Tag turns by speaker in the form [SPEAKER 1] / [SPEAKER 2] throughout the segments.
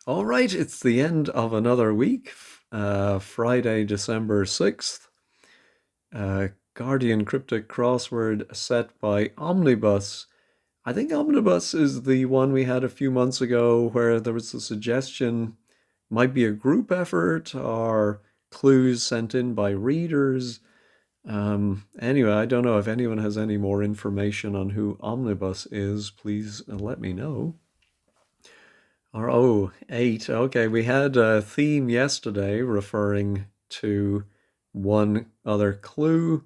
[SPEAKER 1] All right, it's the end of another week, Friday, December 6th. Guardian Cryptic Crossword set by Omnibus. I think Omnibus is the one we had a few months ago where there was a suggestion might be a group effort or clues sent in by readers. Anyway, I don't know if anyone has any more information on who Omnibus is. Please let me know. Or oh, eight. Okay, we had a theme yesterday referring to one other clue.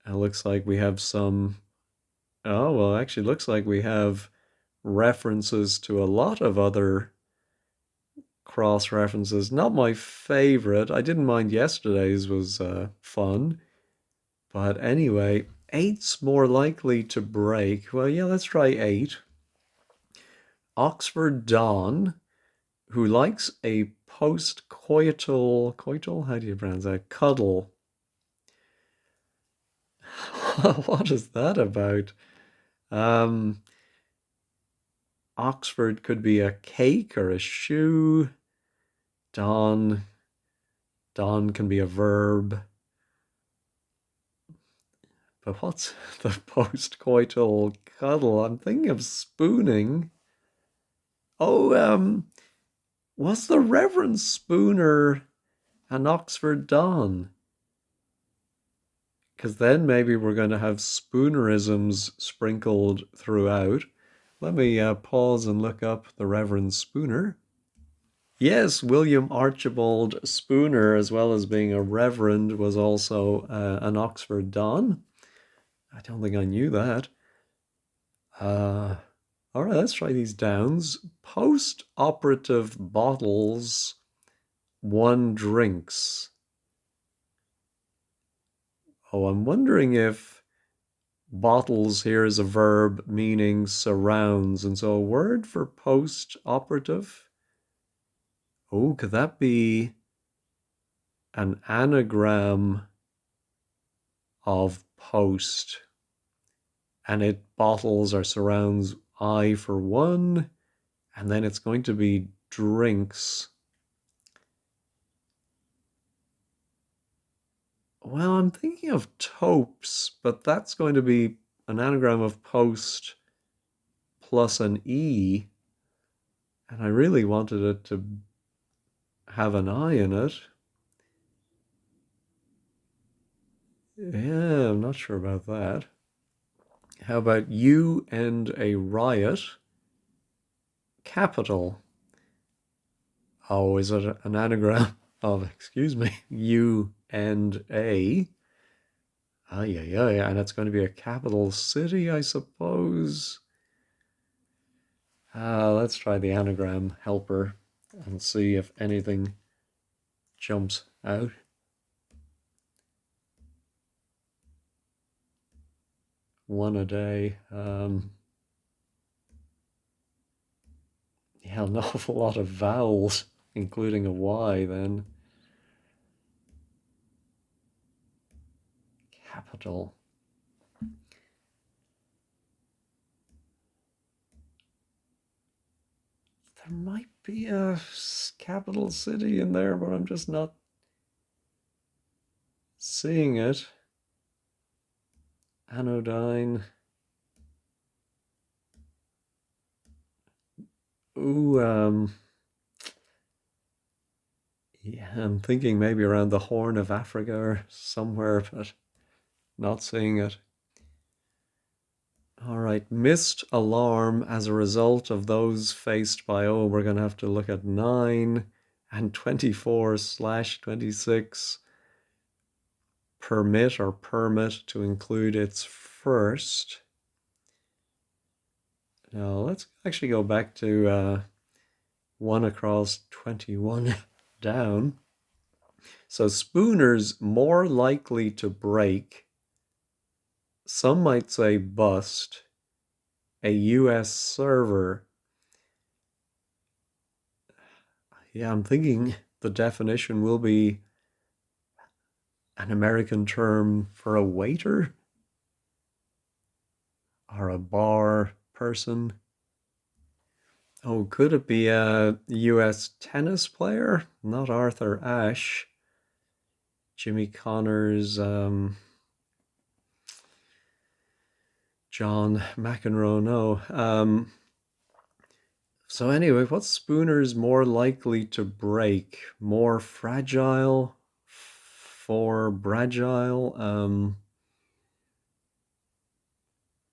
[SPEAKER 1] It looks like we have some. Oh, well, actually, looks like we have references to a lot of other cross references. Not my favorite. I didn't mind yesterday's was fun, but anyway, eight's more likely to break. Well, yeah, let's try eight. Oxford Don, who likes a post-coital, how do you pronounce that? Cuddle. What is that about? Um, Oxford could be a cake or a shoe. Dawn, dawn can be a verb. But what's the post-coital cuddle? I'm thinking of spooning. Oh, was the Reverend Spooner an Oxford Don? Because then maybe we're going to have spoonerisms sprinkled throughout. Let me pause and look up the Reverend Spooner. Yes, William Archibald Spooner, as well as being a reverend, was also an Oxford Don. I don't think I knew that. Uh, all right, let's try these downs. Post operative bottles, one drinks. Oh, I'm wondering if bottles here is a verb meaning surrounds, and so a word for post operative. Oh, could that be an anagram of post? And it bottles or surrounds I for one, and then it's going to be drinks. Well, I'm thinking of topes, but that's going to be an anagram of post plus an E, and I really wanted it to have an I in it. Yeah, I'm not sure about that. How about you and a riot? Capital. Oh, is it an anagram of, excuse me, you and a? Ah, yeah, and it's going to be a capital city, I suppose. Let's try the anagram helper and see if anything jumps out. One a day. Yeah, an awful lot of vowels, including a Y then. Capital. There might be a capital city in there, but I'm just not seeing it. Anodyne. Ooh, yeah, I'm thinking maybe around the Horn of Africa or somewhere, but not seeing it. All right, missed alarm as a result of those faced by, oh, we're going to have to look at 9 and 24/26. Permit or permit to include its first. Now let's actually go back to 1 across 21 down. So Spooner's more likely to break. Some might say bust. A US server. Yeah, I'm thinking the definition will be an American term for a waiter or a bar person. Oh, could it be a US tennis player? Not Arthur Ashe. Jimmy Connors, John McEnroe, no. So anyway, what spooner's more likely to break? More fragile? For fragile?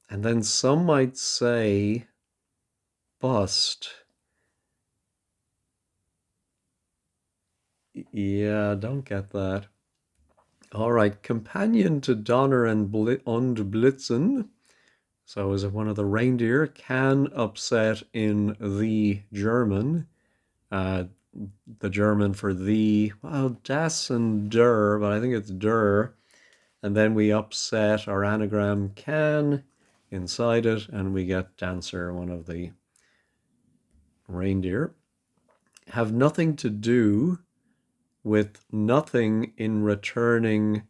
[SPEAKER 1] And then some might say bust. Yeah, don't get that. All right, companion to Donner und Blitzen. So is it one of the reindeer? Can upset in the German. Uh, the German for the, well, das and der, but I think it's der. And then we upset our anagram can inside it, and we get dancer, one of the reindeer. Have nothing to do with nothing in returning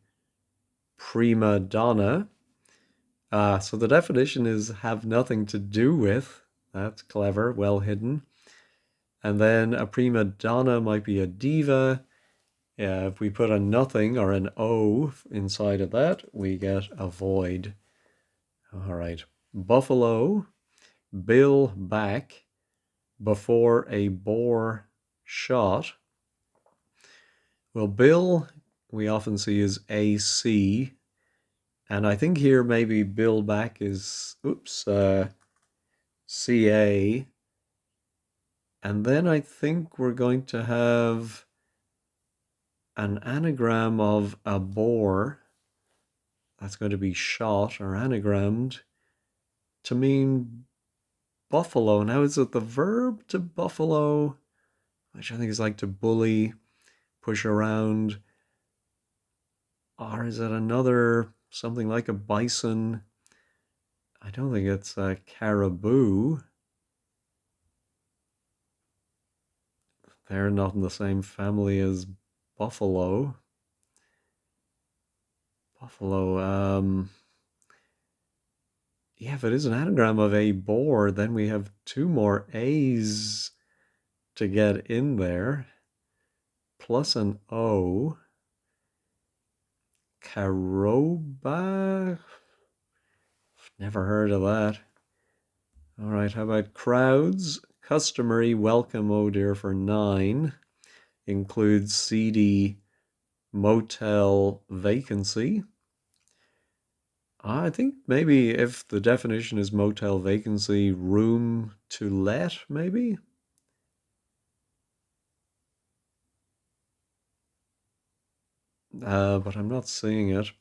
[SPEAKER 1] prima donna. So the definition is have nothing to do with. That's clever, well hidden. And then a prima donna might be a diva. Yeah, if we put a nothing or an O inside of that, we get a void. All right. Buffalo, bill back before a boar shot. Well, bill we often see as AC. And I think here maybe bill back is, CA. And then I think we're going to have an anagram of a boar. That's going to be shot or anagrammed to mean buffalo. Now, is it the verb to buffalo, which I think is like to bully, push around? Or is it another, something like a bison? I don't think it's a caribou. They're not in the same family as buffalo. Buffalo, yeah, if it is an anagram of a boar, then we have two more A's to get in there, plus an O. Caroba? Never heard of that. All right, how about crowds? Customary welcome, oh dear, for 9 includes seedy motel vacancy. I think maybe if the definition is motel vacancy, room to let, maybe? But I'm not seeing it.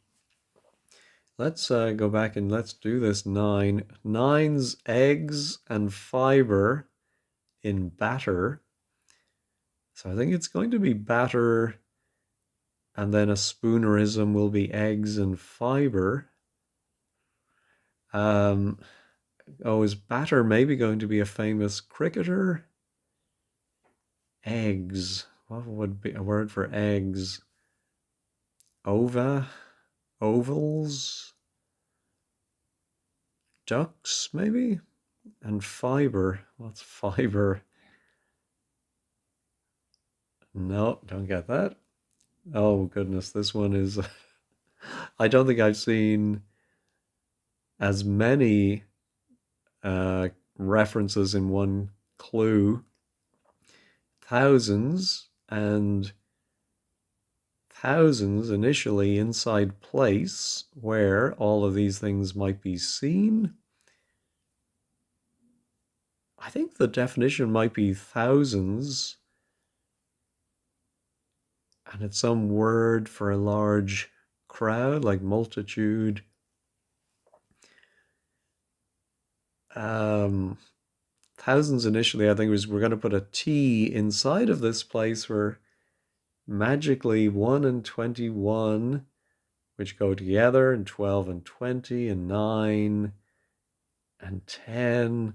[SPEAKER 1] Let's go back and let's do this 9. 9's eggs and fiber in batter. So I think it's going to be batter, and then a spoonerism will be eggs and fiber. Is batter maybe going to be a famous cricketer? Eggs. What would be a word for eggs? Ova? Ovals? Ducks, maybe? And fiber. What's fiber? No, don't get that. Oh, goodness, this one is. I don't think I've seen as many references in one clue. Thousands and thousands initially inside place where all of these things might be seen. I think the definition might be thousands, and it's some word for a large crowd, like multitude. Thousands initially, I think, was we're going to put a T inside of this place where magically 1 and 21, which go together, and 12 and 20, and 9 and 10.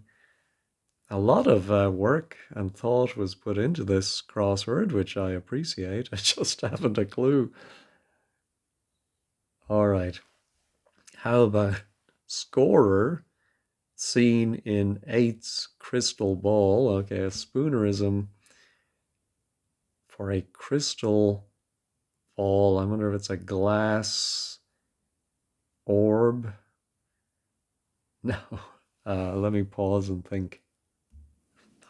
[SPEAKER 1] A lot of work and thought was put into this crossword, which I appreciate. I just haven't a clue. All right. How about scorer Seen in Eight's crystal ball. Okay, a spoonerism for a crystal ball. I wonder if it's a glass orb. No. Let me pause and think.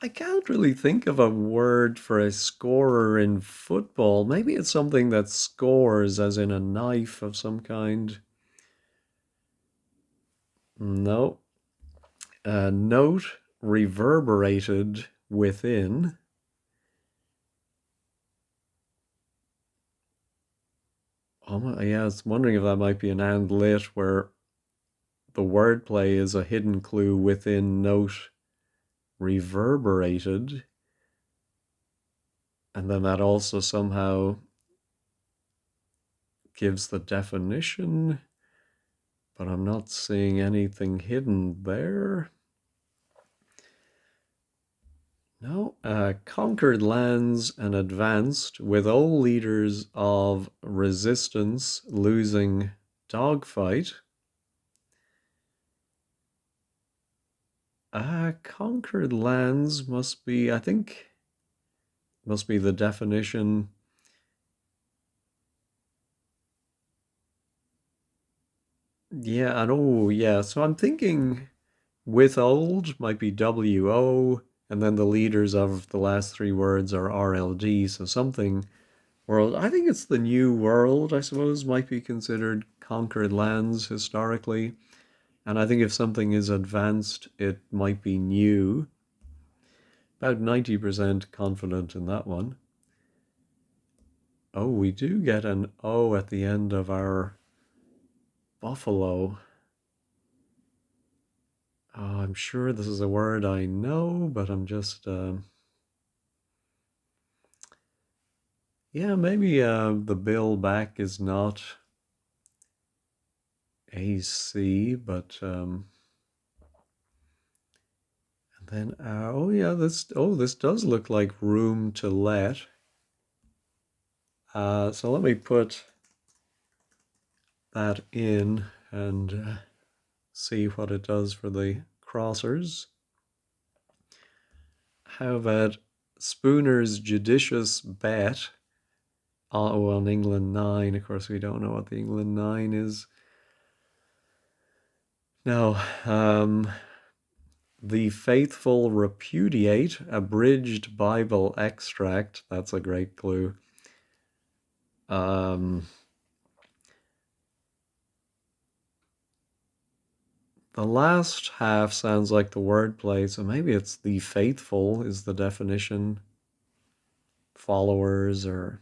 [SPEAKER 1] I can't really think of a word for a scorer in football. Maybe it's something that scores, as in a knife of some kind. No. A note reverberated within. Yeah, I was wondering if that might be an and lit where the wordplay is a hidden clue within note reverberated. And then that also somehow gives the definition, but I'm not seeing anything hidden there. No, conquered lands and advanced with all leaders of resistance losing dogfight. Conquered lands must be, I think, must be the definition. Yeah, and oh, yeah. So I'm thinking withhold might be WO, and then the leaders of the last three words are RLD. So something world. I think it's the New World, I suppose, might be considered conquered lands historically. And I think if something is advanced, it might be new. About 90% confident in that one. Oh, we do get an O at the end of our buffalo. Oh, I'm sure this is a word I know, but I'm just, yeah, maybe the bill back is not AC, but, and then, oh yeah, this does look like room to let. So let me put that in and see what it does for the crossers. How about Spooner's judicious bet? Oh, on England 9. Of course, we don't know what the England 9 is. No. The faithful repudiate abridged Bible extract. That's a great clue. The last half sounds like the wordplay, so maybe it's the faithful is the definition. Followers or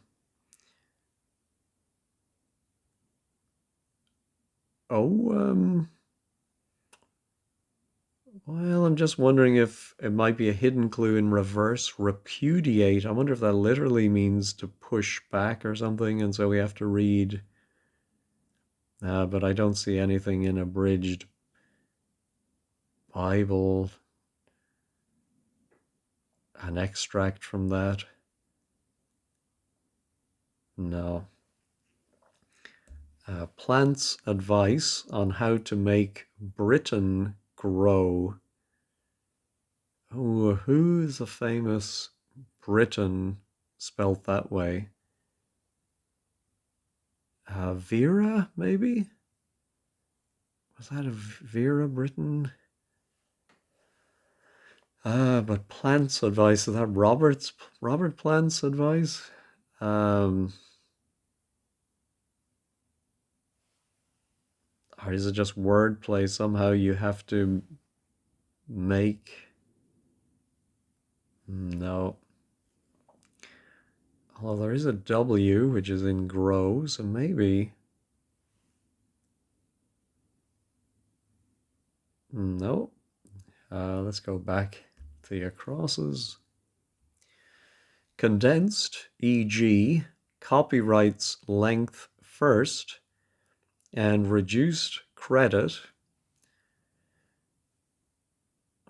[SPEAKER 1] oh, well, I'm just wondering if it might be a hidden clue in reverse repudiate. I wonder if that literally means to push back or something, and so we have to read. But I don't see anything in abridged Bible, an extract from that. No. Plant's advice on how to make Britain grow. Oh, who's a famous Briton spelt that way? Vera, maybe? Was that a Vera Britton? But Plant's advice, is that Robert Plant's advice? Um, or is it just wordplay? Somehow you have to make. No. Although there is a W, which is in grow, so maybe. No. Let's go back to your crosses. Condensed, e.g., copyright's length first, and reduced credit.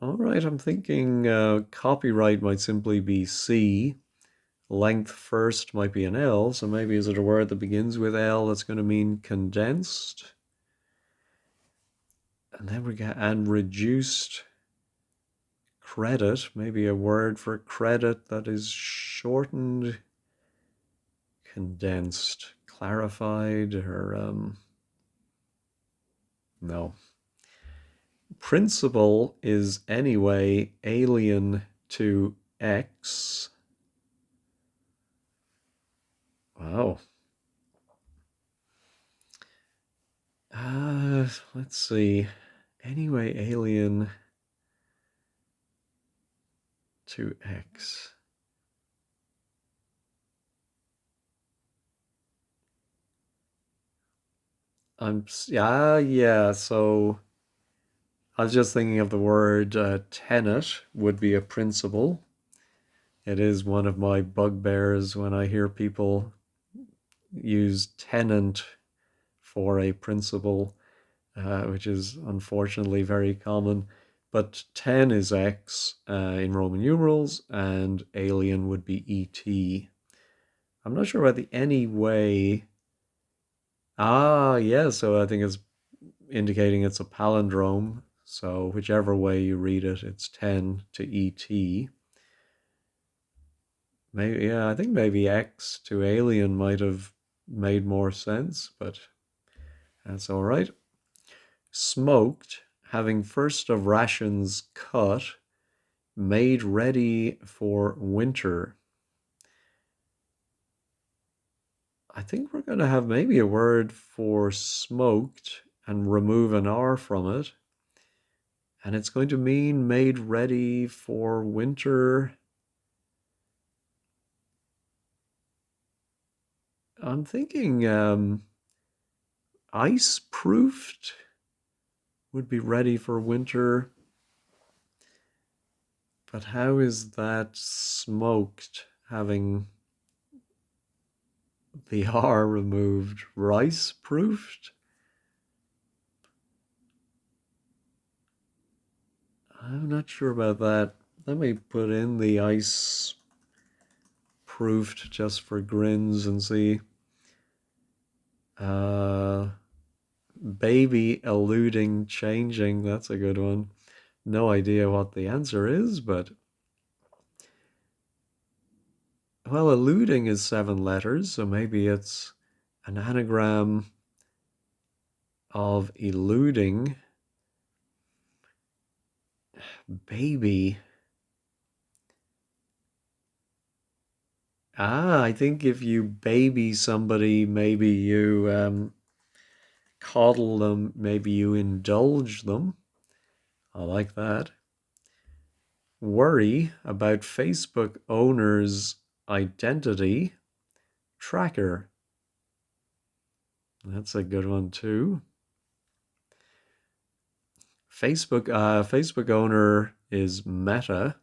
[SPEAKER 1] All right, I'm thinking copyright might simply be C. Length first might be an L, so maybe is it a word that begins with L that's going to mean condensed? And then we get and reduced credit, maybe a word for credit that is shortened, condensed, clarified, or no. Principle is anyway alien to X. Wow. Let's see. Anyway, alien to X. Yeah. So I was just thinking of the word tenet would be a principle. It is one of my bugbears when I hear people use tenant for a principle, which is unfortunately very common. But 10 is X in Roman numerals, and alien would be ET. I'm not sure about the anyway. Ah, yeah, so I think it's indicating it's a palindrome. So whichever way you read it, it's 10 to ET. Maybe, yeah, I think maybe X to alien might have made more sense, but that's all right. Smoked, having first of rations cut, made ready for winter. I think we're going to have maybe a word for smoked and remove an R from it. And it's going to mean made ready for winter. I'm thinking ice proofed would be ready for winter. But how is that smoked having the R removed? Rice proofed? I'm not sure about that. Let me put in the ice proofed just for grins and see. Uh, baby eluding changing. That's a good one. No idea what the answer is, but well, eluding is 7 letters, so maybe it's an anagram of eluding. Baby. I think if you baby somebody, maybe you coddle them, maybe you indulge them. I like that. Worry about Facebook owner's identity tracker. That's a good one too. Facebook owner is Meta.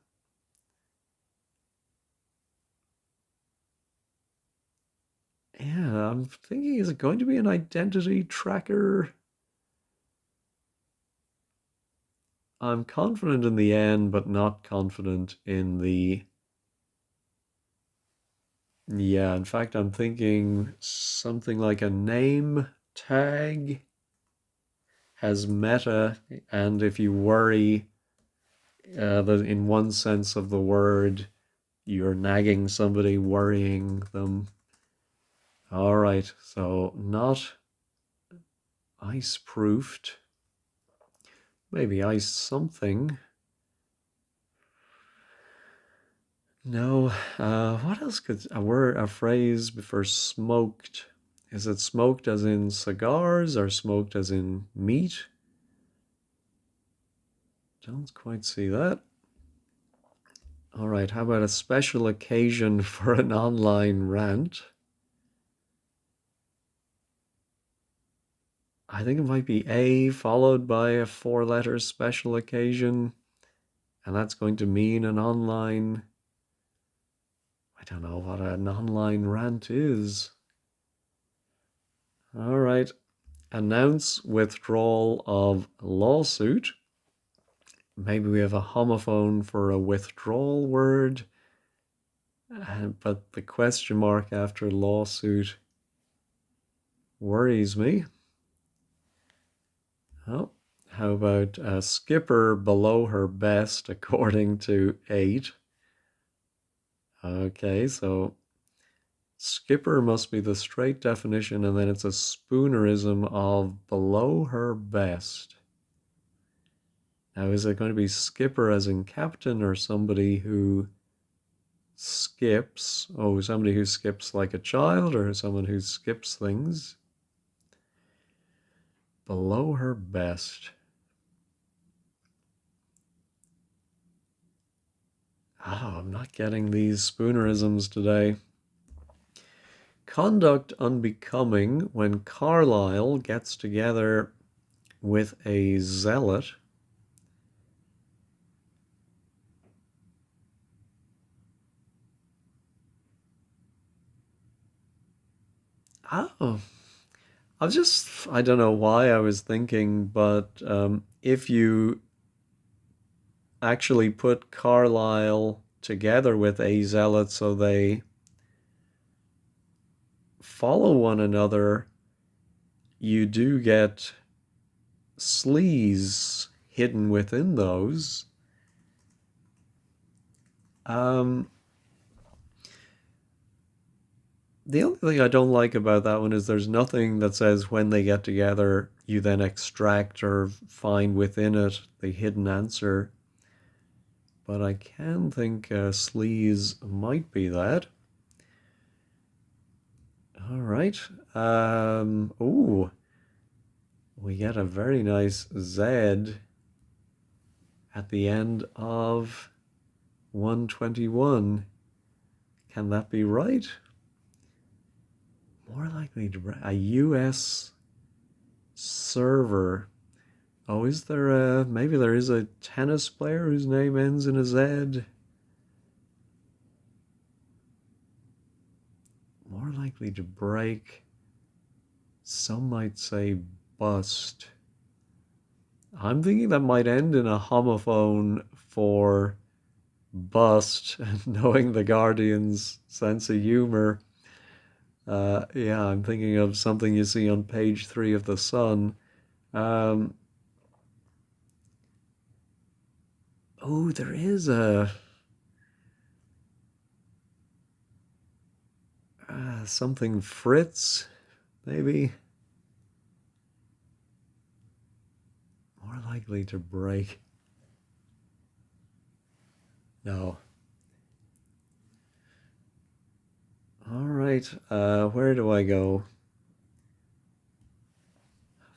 [SPEAKER 1] Yeah, I'm thinking, is it going to be an identity tracker? I'm confident in the end, but not confident in the. Yeah, in fact, I'm thinking something like a name tag has meta, and if you worry, that in one sense of the word, you're nagging somebody, worrying them. All right, so not ice proofed, maybe ice something. No, what else could a word, a phrase for smoked? Is it smoked as in cigars or smoked as in meat? Don't quite see that. All right, how about a special occasion for an online rant? I think it might be A followed by a 4 letter special occasion, and that's going to mean an online. I don't know what an online rant is. All right, announce withdrawal of lawsuit. Maybe we have a homophone for a withdrawal word, but the question mark after lawsuit worries me. Oh, How about skipper below her best according to 8? Okay, so skipper must be the straight definition, and then it's a spoonerism of below her best. Now, is it going to be skipper as in captain or somebody who skips? Oh, somebody who skips like a child or someone who skips things? Below her best. Oh, I'm not getting these spoonerisms today. Conduct unbecoming when Carlyle gets together with a zealot. Oh, I don't know why I was thinking, but if you actually put Carlyle together with a zealot so they follow one another, you do get sleaze hidden within those. Um, the only thing I don't like about that one is there's nothing that says when they get together, you then extract or find within it the hidden answer. But I can think sleaze might be that. All right. Oh, we get a very nice Z at the end of 121. Can that be right? More likely to a US server. Oh, is there maybe there is a tennis player whose name ends in a Z? More likely to break. Some might say bust. I'm thinking that might end in a homophone for bust, knowing the Guardian's sense of humor. Yeah, I'm thinking of something you see on page 3 of The Sun. Um, oh, there is a something Fritz, maybe. More likely to break. No. All right, where do I go?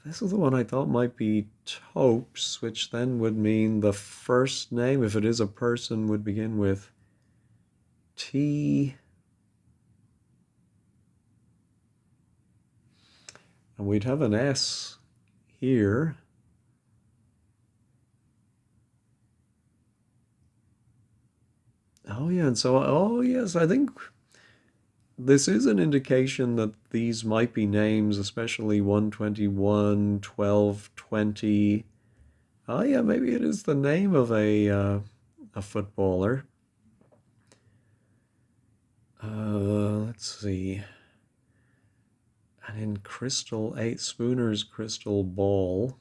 [SPEAKER 1] This is the one I thought might be Topes, which then would mean the first name, if it is a person, would begin with T. And we'd have an S here. Oh, yeah, and so, oh, yes, I think this is an indication that these might be names, especially 121, 1220. Oh, yeah, maybe it is the name of a footballer. Let's see. And in Crystal 8, Spooner's Crystal Ball.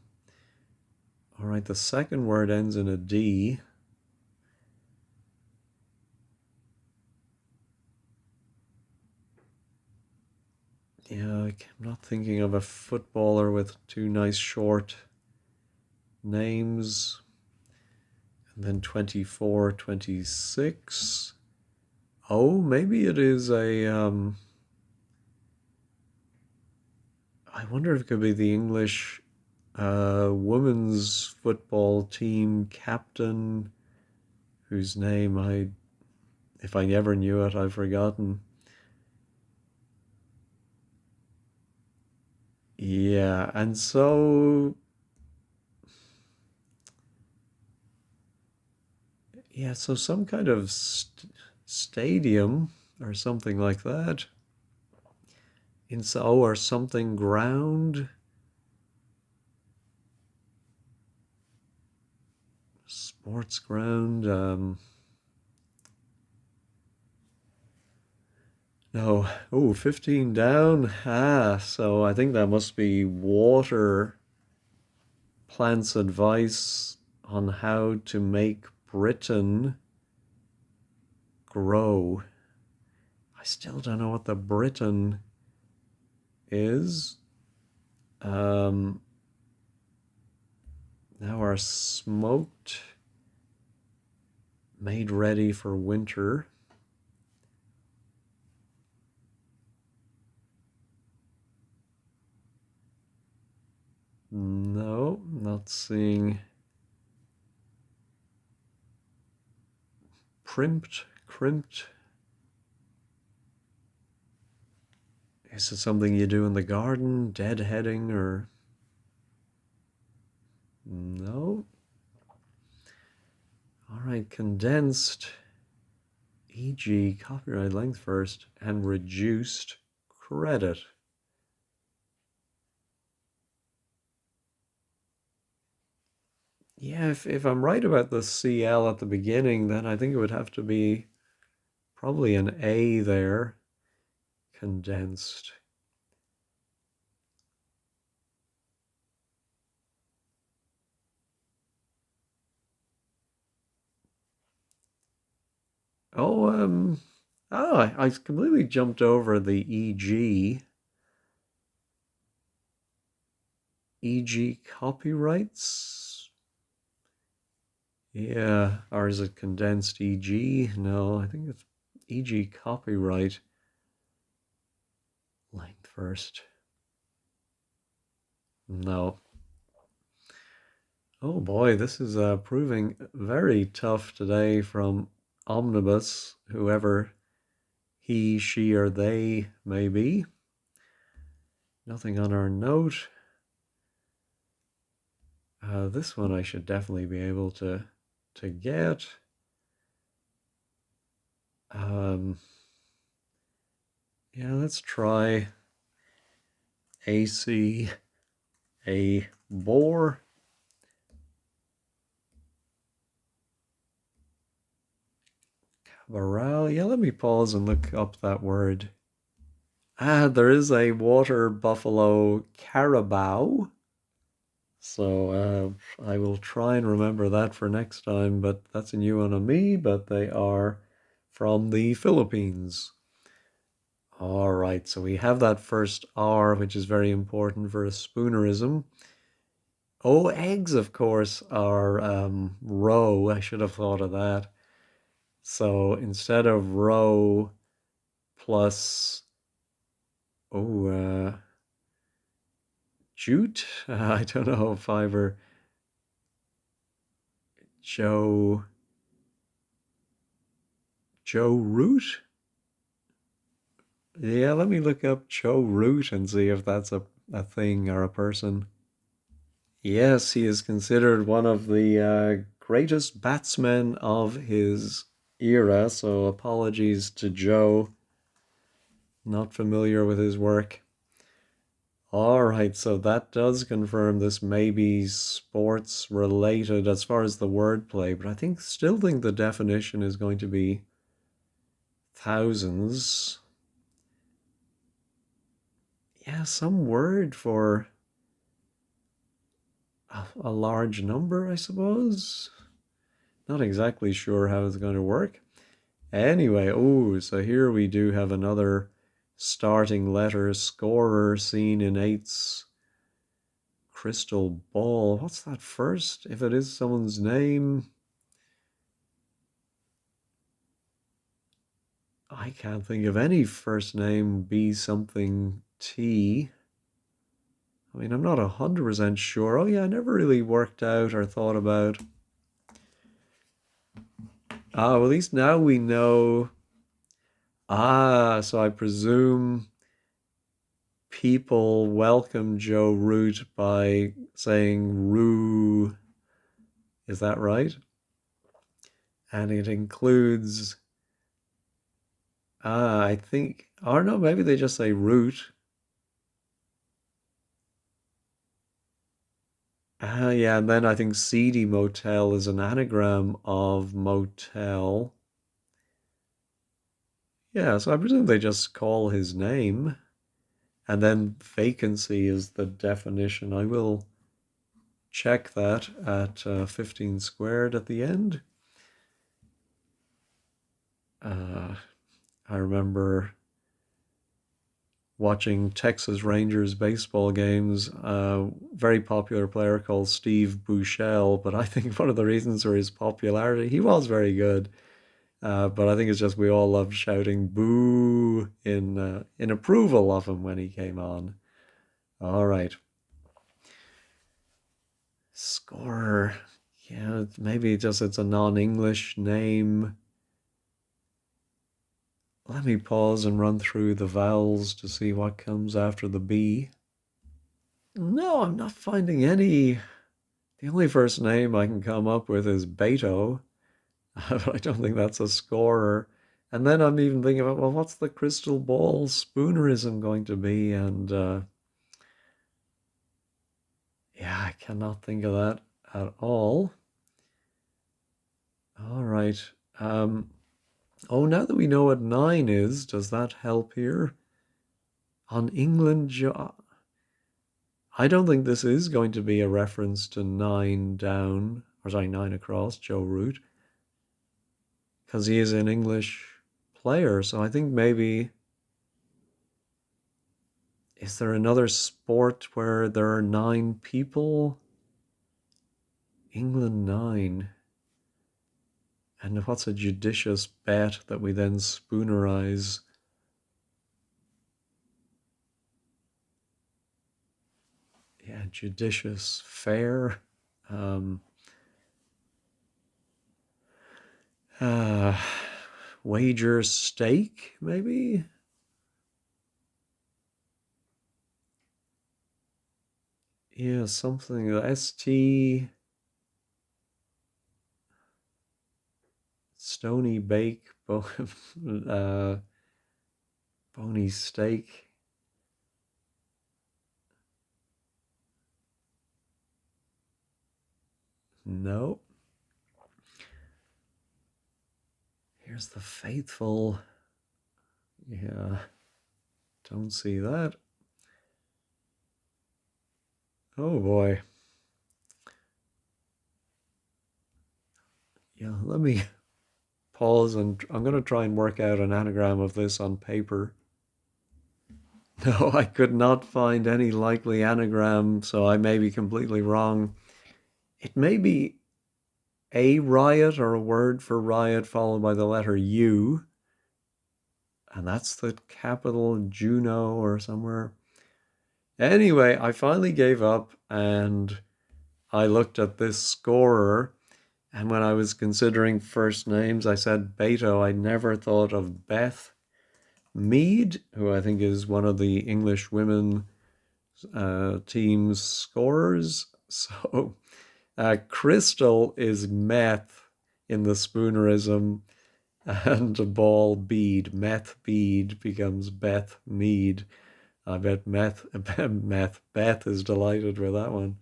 [SPEAKER 1] All right, the second word ends in a D. Yeah, I'm not thinking of a footballer with two nice short names. And then 24, 26. Oh, maybe it is I wonder if it could be the English women's football team captain, whose name if I ever knew it, I've forgotten. Yeah, and so, yeah, so some kind of stadium or something like that. Or something ground. Sports ground. No. Oh, 15 down. So I think that must be water plant's advice on how to make Britain grow. I still don't know what the Britain is. Um, Now our smoked, made ready for winter. No, not seeing. Primped, crimped. Is it something you do in the garden? Deadheading or. No. All right, condensed, e.g., copyright length first, and reduced credit. Yeah, if I'm right about the CL at the beginning, then I think it would have to be probably an A there. Condensed. Oh, I completely jumped over the EG. EG copyrights? Yeah, or is it condensed EG? No, I think it's EG copyright length first. No. Oh boy, this is proving very tough today from Omnibus, whoever he, she, or they may be. Nothing on our note. This one I should definitely be able to get. Um, yeah, let's try AC, a bore. Cabral. Yeah, let me pause and look up that word. There is a water buffalo carabao. So I will try and remember that for next time, but that's a new one on me, but they are from the Philippines. All right, so we have that first R, which is very important for a spoonerism. Oh, eggs, of course, are row. I should have thought of that. So instead of row plus, oh, jute? I don't know if fiber. Joe, Joe Root? Yeah, let me look up Joe Root and see if that's a thing or a person. Yes, he is considered one of the greatest batsmen of his era, so apologies to Joe. Not familiar with his work. All right, so that does confirm this may be sports related as far as the wordplay, but I still think the definition is going to be thousands. Yeah, some word for a large number, I suppose. Not exactly sure how it's going to work. Anyway, oh, so here we do have another starting letter scorer seen in eights. Crystal ball. What's that first? If it is someone's name, I can't think of any first name be something T. I mean, I'm not 100% sure. Oh yeah, I never really worked out or thought about. Well, at least now we know. So I presume people welcome Joe Root by saying Roo. Is that right? And it includes, I think, or no, maybe they just say Root. Yeah, and then I think Seedy Motel is an anagram of motel. Yeah, so I presume they just call his name. And then vacancy is the definition. I will check that at 15 squared at the end. I remember watching Texas Rangers baseball games. Very popular player called Steve Buechele, but I think one of the reasons for his popularity, he was very good. But I think it's just we all loved shouting "boo" in approval of him when he came on. All right, scorer. Yeah, maybe just it's a non-English name. Let me pause and run through the vowels to see what comes after the B. No, I'm not finding any. The only first name I can come up with is Beto, but I don't think that's a scorer. And then I'm even thinking about, well, what's the crystal ball spoonerism going to be? And yeah, I cannot think of that at all. All right. Um, oh, now that we know what nine is, does that help here? On England, I don't think this is going to be a reference to nine down, or sorry, nine across, Joe Root, because he is an English player. So I think maybe, is there another sport where there are nine people? England nine. And what's a judicious bet that we then spoonerize? Yeah, judicious, fair. Um, uh, wager stake, maybe? Yeah, something. ST, Stony Bake, uh, Bony Steak. No. Here's the Faithful. Yeah, don't see that. Oh boy. Yeah, let me pause and I'm going to try and work out an anagram of this on paper. No, I could not find any likely anagram, so I may be completely wrong. It may be a riot or a word for riot followed by the letter U, and that's the capital Juno or somewhere. Anyway, I finally gave up and I looked at this scorer. And when I was considering first names, I said Beto. I never thought of Beth Mead, who I think is one of the English women team's scorers. So Crystal is meth in the spoonerism, and a ball bead, meth bead becomes Beth Mead. I bet Beth is delighted with that one.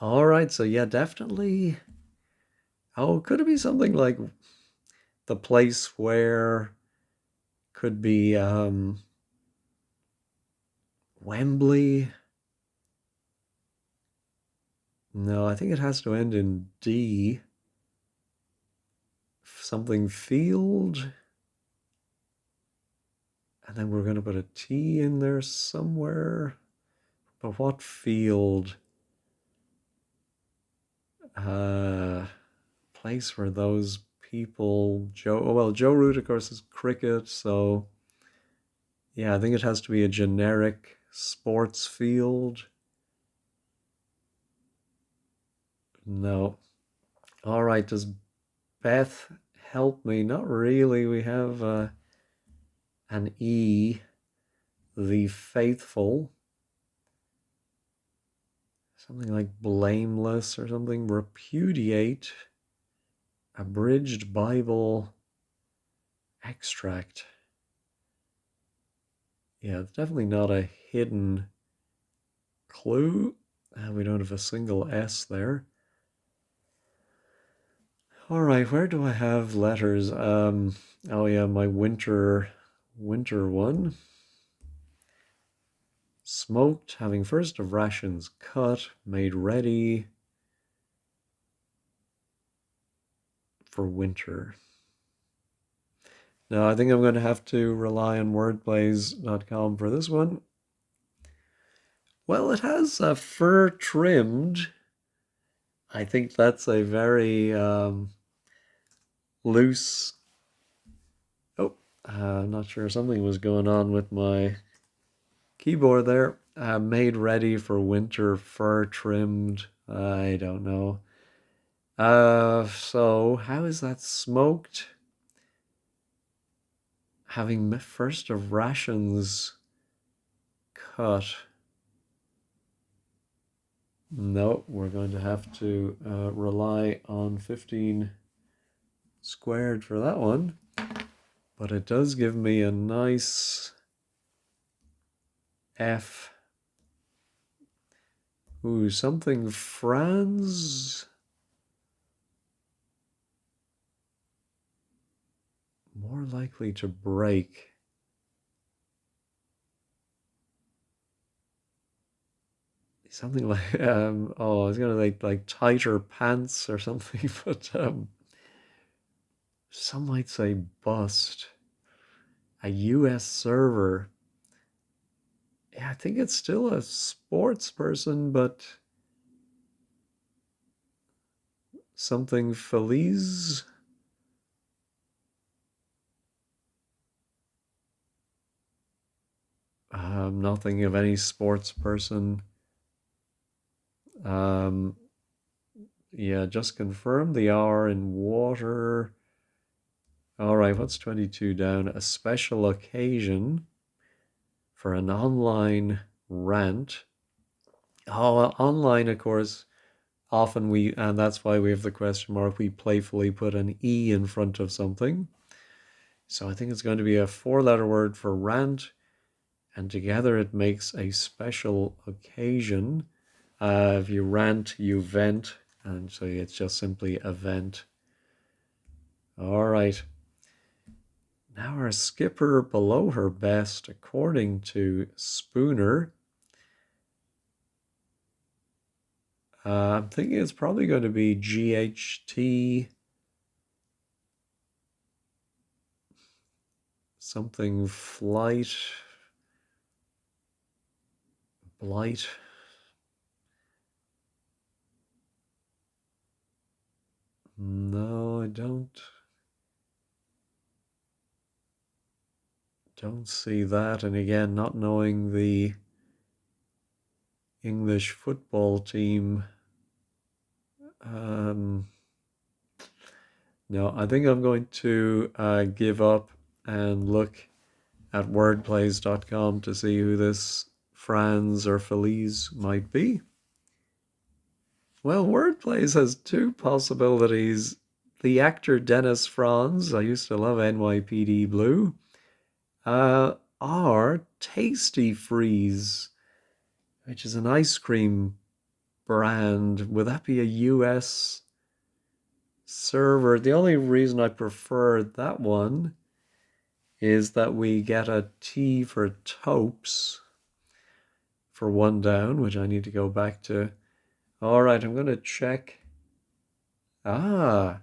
[SPEAKER 1] All right, so yeah, definitely. Oh, could it be something like the place where? Could be Wembley. No, I think it has to end in D. Something field. And then we're going to put a T in there somewhere. But what field? Place where those people, Joe Root, of course, is cricket. So, yeah, I think it has to be a generic sports field. No. All right, does Beth help me? Not really. We have an E, the faithful. Something like blameless or something. Repudiate. Abridged Bible extract. Yeah, it's definitely not a hidden clue. We don't have a single S there. All right, where do I have letters? Oh yeah, my winter one. Smoked, having first of rations cut, made ready for winter. Now, I think I'm going to have to rely on wordplays.com for this one. Well, it has fur trimmed. I think that's a very loose. Oh, I'm not sure. Something was going on with my keyboard there. Made ready for winter, fur trimmed. I don't know. So how is that smoked? Having first of rations cut. No, we're going to have to rely on 15 squared for that one. But it does give me a nice F. Ooh, something Franz. More likely to break. Something like I was gonna like tighter pants or something, but some might say bust. A US server. Yeah, I think it's still a sports person, but something Feliz. Nothing of any sports person. Um, yeah, just confirm the hour in water. All right, what's 22 down? A special occasion for an online rant. Oh, online, of course. Often and that's why we have the question mark, we playfully put an E in front of something. So I think it's going to be a 4-letter word for rant, and together it makes a special occasion. If you rant, you vent, and so it's just simply event. All right. Now our skipper below her best, according to Spooner. I'm thinking it's probably going to be GHT something flight, blight. No, I don't see that. And again, not knowing the English football team. No, I think I'm going to give up and look at wordplays.com to see who this Franz or Feliz might be. Well, Wordplays has two possibilities. The actor Dennis Franz, I used to love NYPD Blue, or Tasty Freeze, which is an ice cream brand. Would that be a US server? The only reason I prefer that one is that we get a T for Topes for one down, which I need to go back to. All right, I'm going to check. Ah,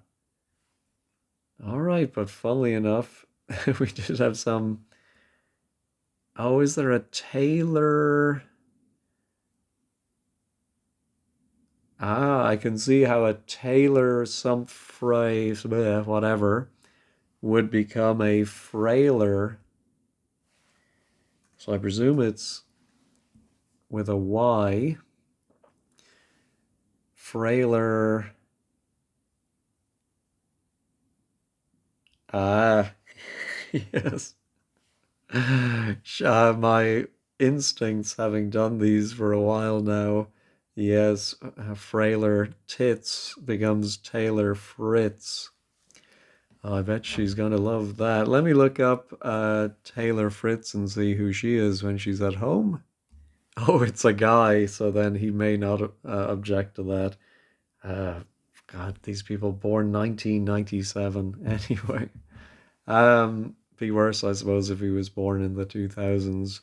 [SPEAKER 1] all right, but funnily enough, we did have some. Oh, is there a tailor? Ah, I can see how a tailor, some phrase, whatever, would become a frailer. So I presume it's with a Y. Frailer. Ah, yes. My instincts, having done these for a while now, yes, frailer tits becomes Taylor Fritz. Oh, I bet she's gonna love that. Let me look up Taylor Fritz and see who she is when she's at home. Oh, it's a guy, so then he may not object to that. Uh, God, these people born 1997. Anyway, be worse, I suppose, if he was born in the 2000s.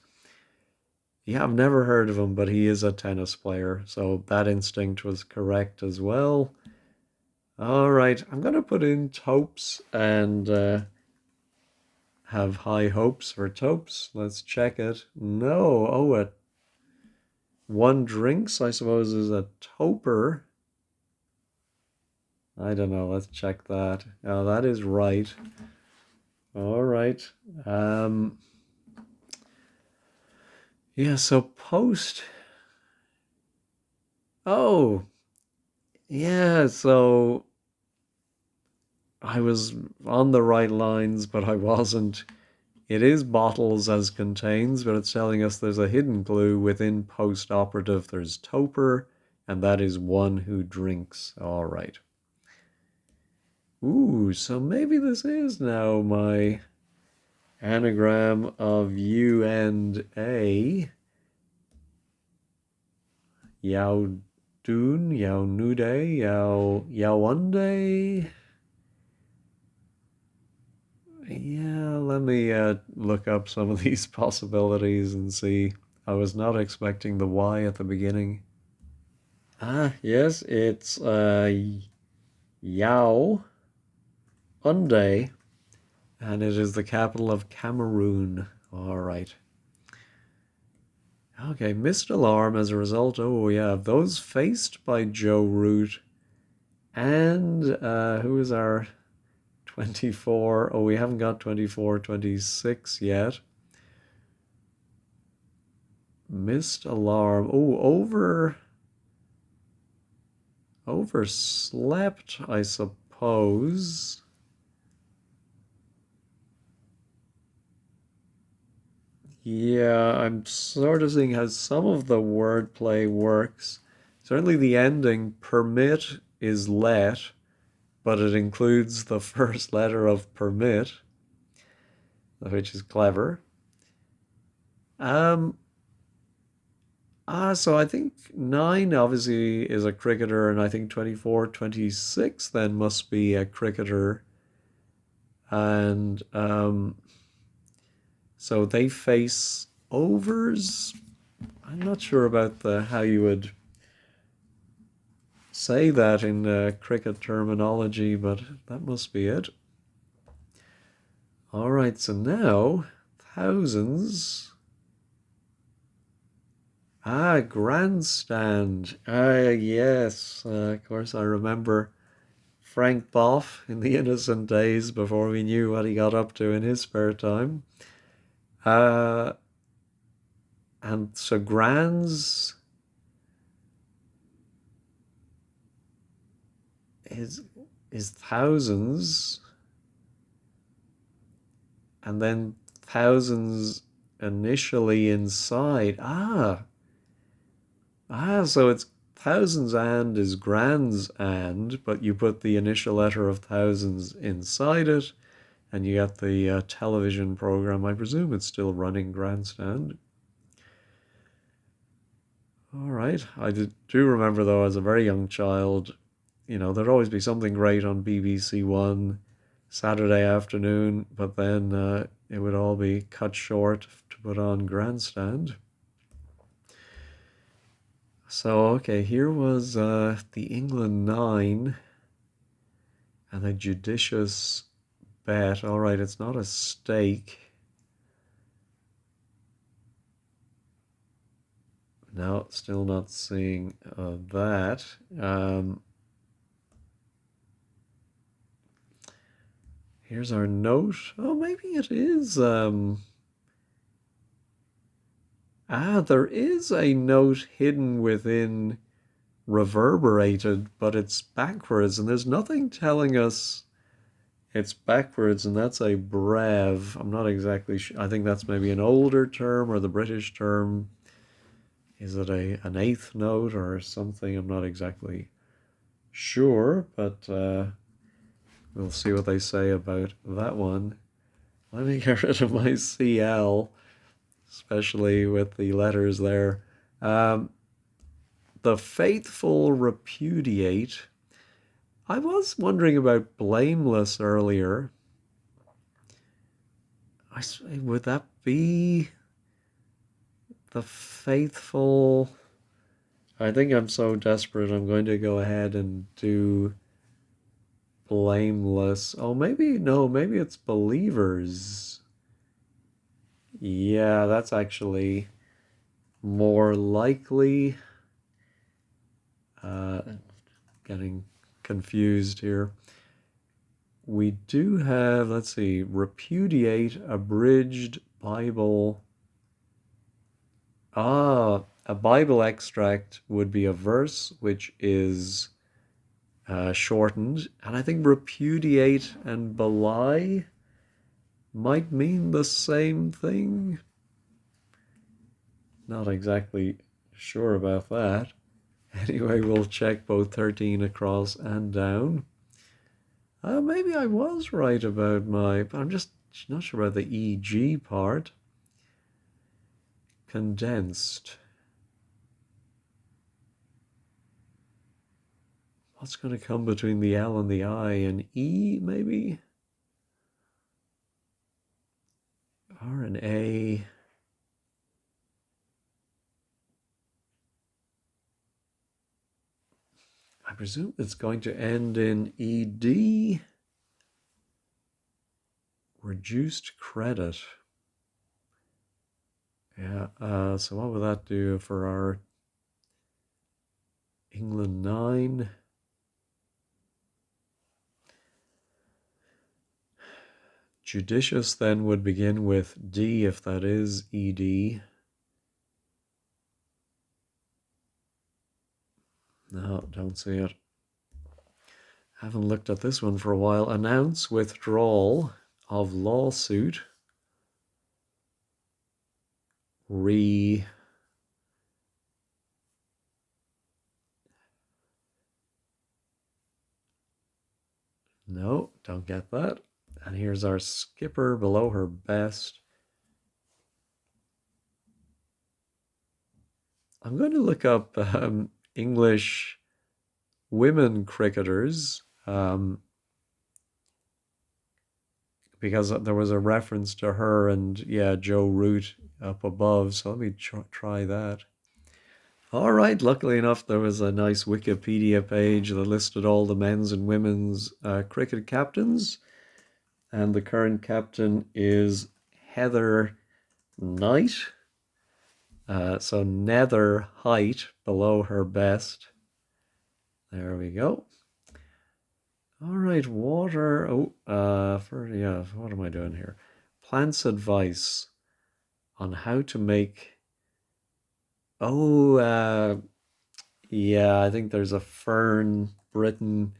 [SPEAKER 1] Yeah, I've never heard of him, but he is a tennis player, so that instinct was correct as well. All right, I'm gonna put in topes and have high hopes for topes. Let's check it. No, oh, one drinks, I suppose, is a toper. I don't know. Let's check that. Oh, that is right. All right. Um, yeah, so post. Oh, yeah, so I was on the right lines, but I wasn't. It is bottles as contains, but it's telling us there's a hidden clue within post operative. There's toper, and that is one who drinks. All right. Ooh, so maybe this is now my anagram of U and A. Yao Dun, Yao Nude, Yawande. Yeah, let me look up some of these possibilities and see. I was not expecting the Y at the beginning. Ah, yes, it's Yao Unde, and it is the capital of Cameroon. All right. Okay, missed alarm as a result. Oh, yeah, those faced by Joe Root and who is our 24? Oh, we haven't got 24, 26 yet. Missed alarm. Oh, overslept, I suppose. Yeah, I'm sort of seeing how some of the wordplay works. Certainly the ending permit is let, but it includes the first letter of permit, which is clever. Um, so I think 9 obviously is a cricketer, and I think 24, 26 then must be a cricketer. And so they face overs. I'm not sure about the how you would say that in cricket terminology, but that must be it. All right, so now thousands. Ah, grandstand. Ah, yes. Of course, I remember Frank Boff in the innocent days before we knew what he got up to in his spare time. Uh, and so grands is is thousands, and then thousands initially inside. So it's thousands and is grands and, but you put the initial letter of thousands inside it, and you get the television program. I presume it's still running Grandstand. All right. do remember, though, as a very young child, there'd always be something great on BBC One Saturday afternoon, but then it would all be cut short to put on Grandstand. So, okay, here was the England 9 and a judicious bet. All right, it's not a stake. No, still not seeing that. Here's our note. Oh, maybe it is. There is a note hidden within reverberated, but it's backwards, and there's nothing telling us it's backwards, and that's a brev. I'm not exactly sure. I think that's maybe an older term, or the British term. Is it an eighth note or something? I'm not exactly sure, but we'll see what they say about that one. Let me get rid of my CL, especially with the letters there. Um, the faithful repudiate. I was wondering about blameless earlier. Would that be The faithful. I think I'm so desperate, I'm going to go ahead and do blameless. Oh, maybe, no, maybe it's believers. Yeah, that's actually more likely. Uh, Getting confused here. We do have, let's see, repudiate abridged Bible. Ah, a Bible extract would be a verse which is shortened, and I think repudiate and belie might mean the same thing. Not exactly sure about that. Anyway, we'll check both 13 across and down. Maybe I was right about but I'm just not sure about the EG part. Condensed. What's going to come between the L and the I? An E, maybe? Or an A? I presume it's going to end in ED. Reduced credit. Yeah, so what would that do for our England 9? Judicious then would begin with D if that is ED. No, don't see it. Haven't looked at this one for a while. Announce withdrawal of lawsuit. Re. No, don't get that. And here's our skipper below her best. I'm going to look up English women cricketers because there was a reference to her and, yeah, Joe Root up above. So let me try that. All right, luckily enough, there was a nice Wikipedia page that listed all the men's and women's cricket captains. And the current captain is Heather Knight. So nether height below her best. There we go. All right, water. Oh, yeah, what am I doing here? Plants advice on how to make. Oh, yeah, I think there's a fern, Britain.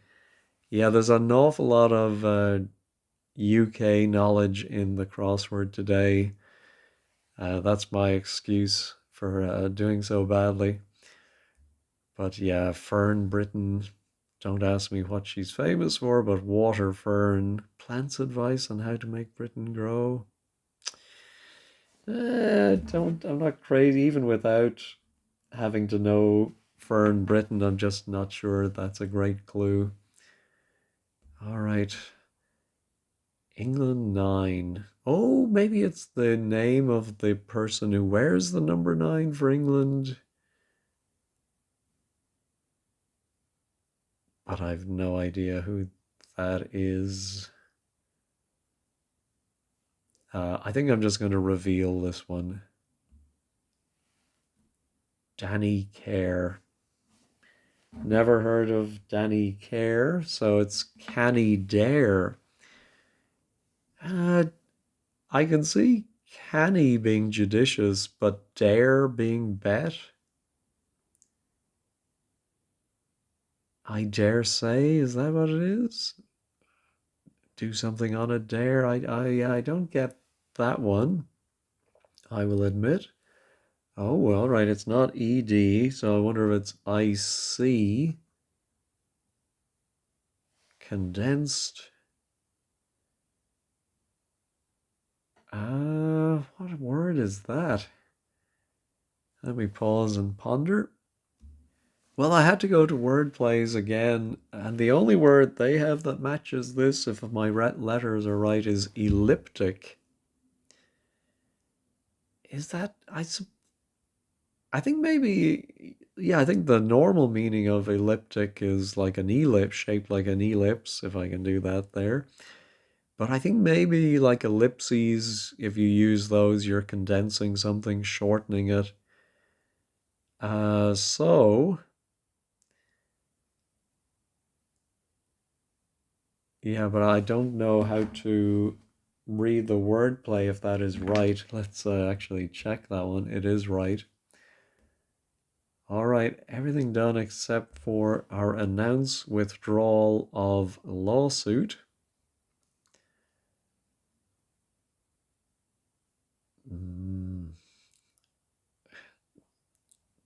[SPEAKER 1] Yeah, there's an awful lot of UK knowledge in the crossword today. That's my excuse for doing so badly. But yeah, Fern Britain. Don't ask me what she's famous for, but water fern. Plants advice on how to make Britain grow. I'm not crazy. Even without having to know Fern Britain, I'm just not sure that's a great clue. All right. England 9. Oh, maybe it's the name of the person who wears the number 9 for England. But I've no idea who that is. I think I'm just going to reveal this one. Danny Care. Never heard of Danny Care, so it's Canny Dare. Uh, I can see Canny being judicious, but Dare being bet. I dare say, is that what it is? Do something on a dare. I don't get that one. I will admit. Oh, well, right, it's not ED, so I wonder if it's IC. Condensed. What word is that? Let me pause and ponder. Well, I had to go to word plays again, and the only word they have that matches this, if my letters are right, is elliptic. Is that, I think maybe, yeah, I think the normal meaning of elliptic is like an ellipse, shaped like an ellipse, if I can do that there. But I think maybe like ellipses, if you use those, you're condensing something, shortening it. So, yeah, but I don't know how to read the wordplay if that is right. Let's actually check that one. It is right. All right, everything done except for our announce withdrawal of lawsuit. Mm.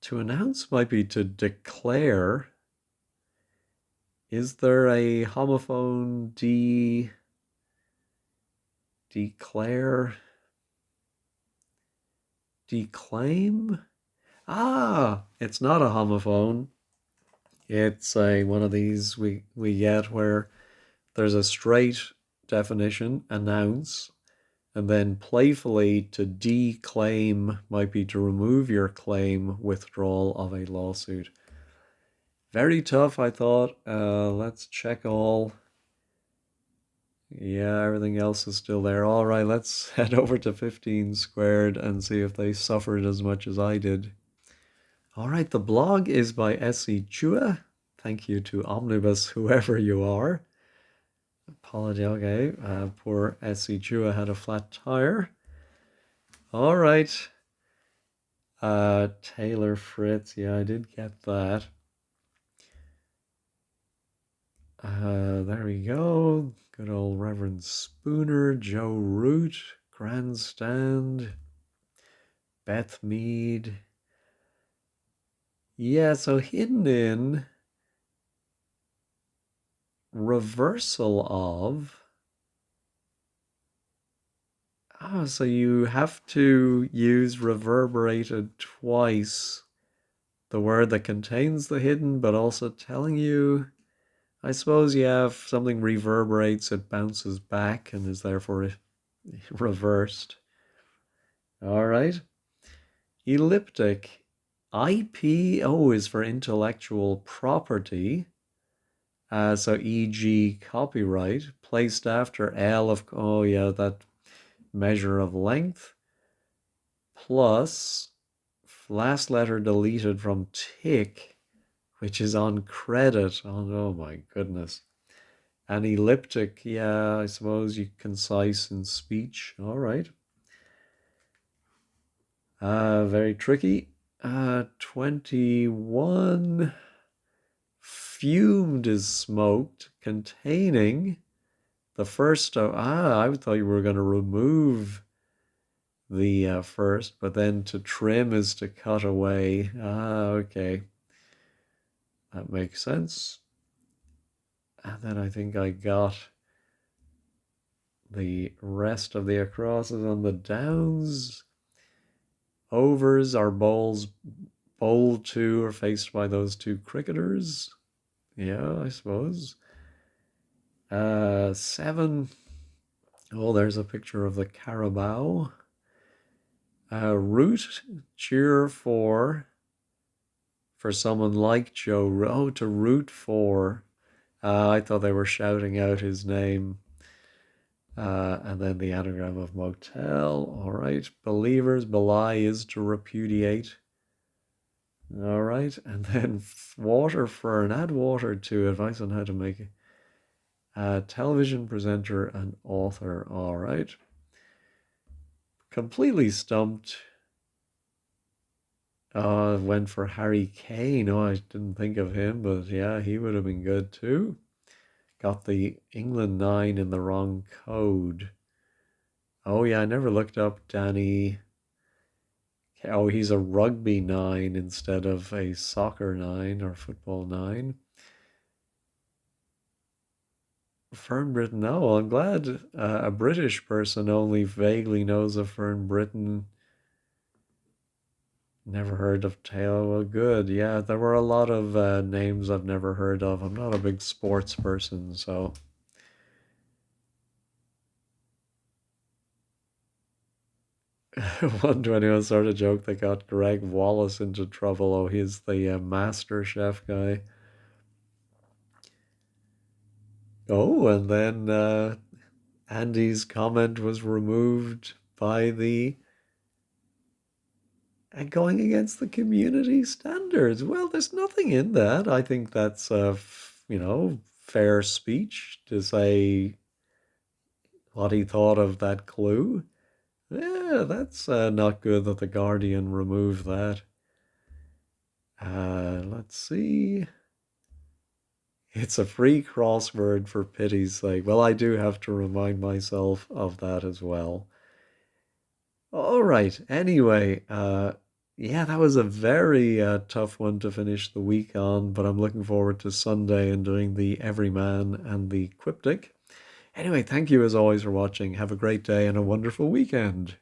[SPEAKER 1] To announce might be to declare. Is there a homophone declare, declaim? Ah, it's not a homophone. It's a one of these we get where there's a straight definition, announce, and then playfully to declaim might be to remove your claim, withdrawal of a lawsuit. Very tough, I thought. Let's check all. Yeah, everything else is still there. All right, let's head over to 15 squared and see if they suffered as much as I did. All right, the blog is by S.E. Chua. Thank you to Omnibus, whoever you are. Apology, okay. Poor S.E. Chua had a flat tire. All right. Taylor Fritz. Yeah, I did get that. There we go. Good old Reverend Spooner, Joe Root, Grandstand, Beth Mead. Yeah, so hidden in reversal of. Ah, so you have to use reverberated twice. The word that contains the hidden, but also telling you. I suppose, yeah, if something reverberates, it bounces back and is therefore reversed. All right. Elliptic. IPO is for intellectual property. So e.g. copyright, placed after L of, oh yeah, that measure of length, plus last letter deleted from tick, which is on credit. Oh my goodness. An elliptic, yeah, I suppose you concise in speech. All right. Very tricky. 21. Fumed is smoked, containing the first. I thought you were going to remove the first, but then to trim is to cut away. Okay. That makes sense. And then I think I got the rest of the acrosses on the downs. Overs are bowls. Bowl two are faced by those two cricketers. Yeah, I suppose. 7. Oh, there's a picture of the Carabao. Root, cheer for someone like Joe. Oh, to root for. I thought they were shouting out his name. And then the anagram of motel. All right. Believers, belie is to repudiate. All right. And then water fern. Add water to advice on how to make it. Television presenter and author. All right. Completely stumped. Went for Harry Kane. Oh, I didn't think of him, but yeah, he would have been good too. Got the England 9 in the wrong code. Oh yeah, I never looked up Danny. Oh, he's a rugby 9 instead of a soccer 9 or football 9. Fern Britton. Oh, well, I'm glad a British person only vaguely knows of Fern Britton. Never heard of Taylor. Well, good. Yeah, there were a lot of names I've never heard of. I'm not a big sports person, so. 121 sort of joke that got Greg Wallace into trouble. Oh, he's the Master Chef guy. Oh, and then Andy's comment was removed by the going against the community standards. Well, there's nothing in that. I think that's fair speech to say what he thought of that clue. Yeah, that's not good that the Guardian removed that. Let's see. It's a free crossword for pity's sake. Well, I do have to remind myself of that as well. All right. Anyway, yeah, that was a very tough one to finish the week on, but I'm looking forward to Sunday and doing the Everyman and the Cryptic. Anyway, thank you as always for watching. Have a great day and a wonderful weekend.